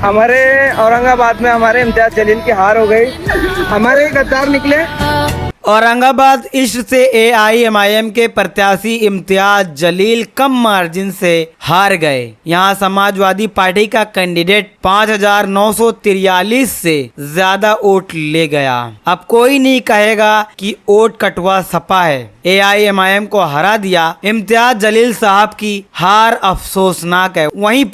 हमारे औरंगाबाद में हमारे इम्तियाज जलील की हार हो गई। हमारे गद्दार निकले। औरंगाबाद ईस्ट से एआईएमआईएम के प्रत्याशी इम्तियाज जलील कम मार्जिन से हार गए। यहां समाजवादी पार्टी का कैंडिडेट 5,943 से ज्यादा वोट ले गया। अब कोई नहीं कहेगा कि वोट कटवा सपा है। एआईएमआईएम को हरा दिया। इम्तियाज जलील साहब की हार अफसोसनाक है। वहीं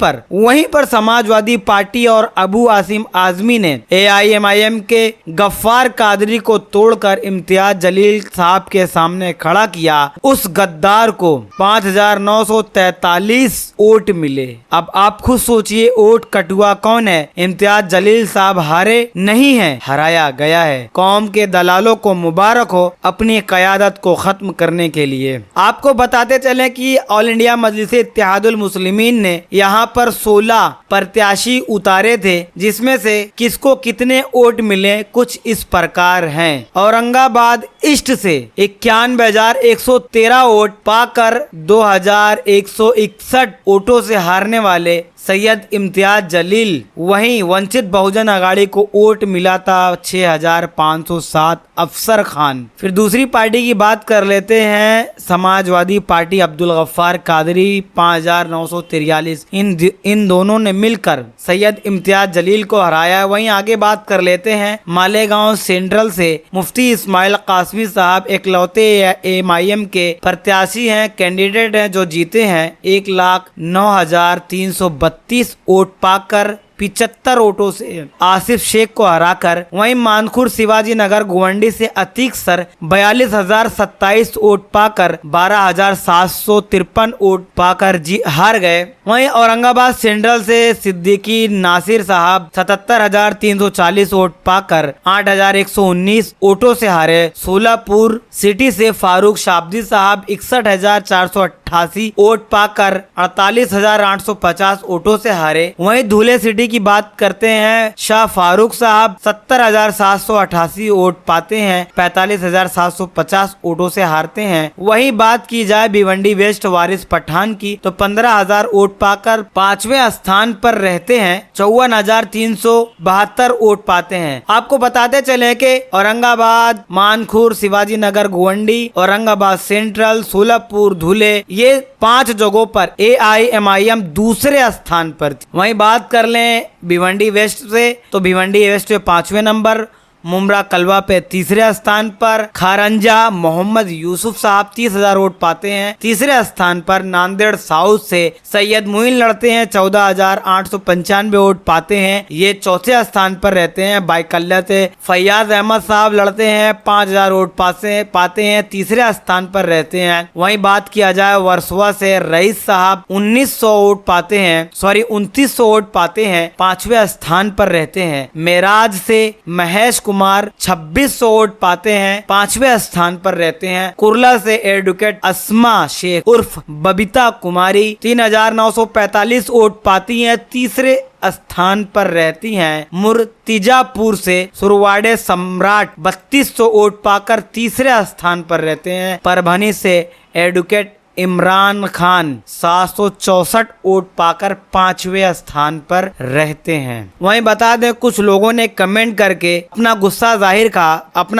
पर समाजवादी पार्टी और अबू आसिम आजमी ने एआईएमआईएम के गफ्फार कादरी को तोड़कर इम्तियाज जलील साहब के सामने खड़ा किया। उस गद्दार को 5,943 वोट मिले। अब आप खुद सोचिए, वोट कटुआ कौन है? इम्तियाज जलील साहब हारे नहीं है, हराया गया है। कौम के दलालों को मुबारक हो अपनी क़यादत को खत्म करने के लिए। आपको बताते चले कि ऑल इंडिया मजलिस इत्तेहादुल मुस्लिमीन ने यहाँ पर 16 प्रत्याशी उतारे थे, जिसमें से किसको कितने वोट मिले कुछ इस प्रकार हैं। औरंगाबाद ईस्ट से 91,113 वोट पाकर 2,161 वोटों से हारने वाले सैयद इम्तियाज जलील। वहीं वंचित बहुजन अघाड़ी को वोट मिला था 6,507 अफसर खान। फिर दूसरी पार्टी की बात कर लेते हैं, समाजवादी पार्टी अब्दुल गफ्फार कादरी 5,943। इन दोनों ने मिलकर सैयद इम्तियाज जलील को हराया। वहीं आगे बात कर लेते हैं, मालेगांव सेंट्रल से मुफ्ती इस्माइल कासमी साहब एकलौते एआईएमआईएम के प्रत्याशी हैं, कैंडिडेट हैं जो जीते हैं। 1,09,332 वोट पाकर 75 वोटों से आसिफ शेख को हराकर। वहीं मानखुर शिवाजी नगर गुवंडी से अतीक सर 42,027 वोट पाकर 12,753 वोट पाकर हार गए। वहीं औरंगाबाद सेंट्रल से सिद्दीकी नासिर साहब 77,340 वोट पाकर 8,119 वोटों से हारे। सोलापुर सिटी से फारूक शाब्दी साहब 61,488 वोट पाकर 48,850 वोटों से हारे। वहीं धुले सिटी की बात करते हैं, शाह फारूक साहब 70,788 वोट पाते हैं, 45,750 वोटों से हारते हैं। वही बात की जाए भिवंडी वेस्ट वारिस पठान की तो 15,000 वोट पाकर 5वें स्थान पर रहते हैं, 54,372 वोट पाते हैं। आपको बताते चले कि औरंगाबाद, मानखुर, शिवाजी नगर गुवंडी, औरंगाबाद सेंट्रल, सोलापुर, धुले, ये 5 जगहों पर एआईएमआईएम दूसरे स्थान पर थी। वहीं बात कर लें भिवंडी वेस्ट से तो भिवंडी वेस्ट पे 5वें नंबर, मुमरा कलवा पे 3रे स्थान पर, खारंजा मोहम्मद यूसुफ साहब 30,000 वोट पाते हैं 3रे स्थान पर। नांदेड़ साउथ से सैयद मुइन लड़ते हैं, 14,895 वोट पाते हैं, ये 4थे स्थान पर रहते हैं। बाइकल्ला से फैयाज अहमद साहब लड़ते हैं, 5,000 वोट पाते हैं, 3रे स्थान पर रहते हैं। वहीं बात किया जाए वर्सोवा से रईस साहब 2900 वोट पाते हैं, 2900 वोट पाते हैं, 5वें स्थान पर रहते हैं। मेराज से महेश कुमार 2600 वोट पाते हैं, 5वें स्थान पर रहते हैं। कुर्ला से एडवोकेट अस्मा शेख उर्फ बबीता कुमारी 3,945 वोट पाती हैं, 3रे स्थान पर रहती हैं। मुर्तिजापुर से सुरवाड़े सम्राट 3200 वोट पाकर 3रे स्थान पर रहते हैं। परभनी से एडवोकेट इमरान खान 764 वोट पाकर 5वें स्थान पर रहते हैं। वहीं बता दें, कुछ लोगों ने कमेंट करके अपना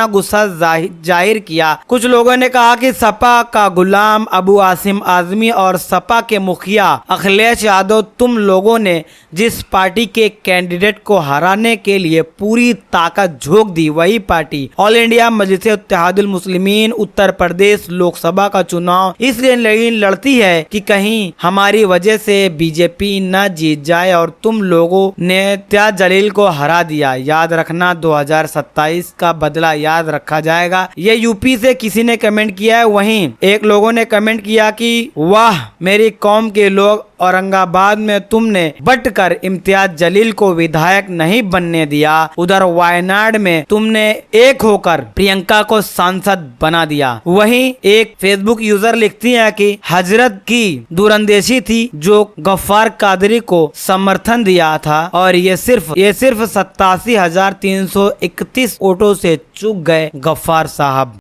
गुस्सा जाहिर किया। कुछ लोगों ने कहा कि सपा का गुलाम अबू आसिम आजमी और सपा के मुखिया अखिलेश यादव, तुम लोगों ने जिस पार्टी के कैंडिडेट को हराने के लिए पूरी ताकत झोंक दी, वही पार्टी ऑल इंडिया मजलिस इत्तेहादुल मुस्लिमीन उत्तर प्रदेश लोकसभा का चुनाव इसलिए लड़ती है कि कहीं हमारी वजह से बीजेपी न जीत जाए और तुम लोगों ने इम्तियाज जलील को हरा दिया। याद रखना 2027 का बदला याद रखा जाएगा। ये यूपी से किसी ने कमेंट किया है। वहीं एक लोगों ने कमेंट किया कि वाह मेरी कौम के लोग, औरंगाबाद में तुमने बटकर इम्तियाज जलील को विधायक नहीं बनने दिया, उधर वायनाड में तुमने एक होकर प्रियंका को सांसद बना दिया। वहीं एक फेसबुक यूजर लिखती है कि हजरत की दूरंदेशी थी जो गफ्फार कादरी को समर्थन दिया था और ये सिर्फ 87,331 वोटों से चूक गए गफ्फार साहब।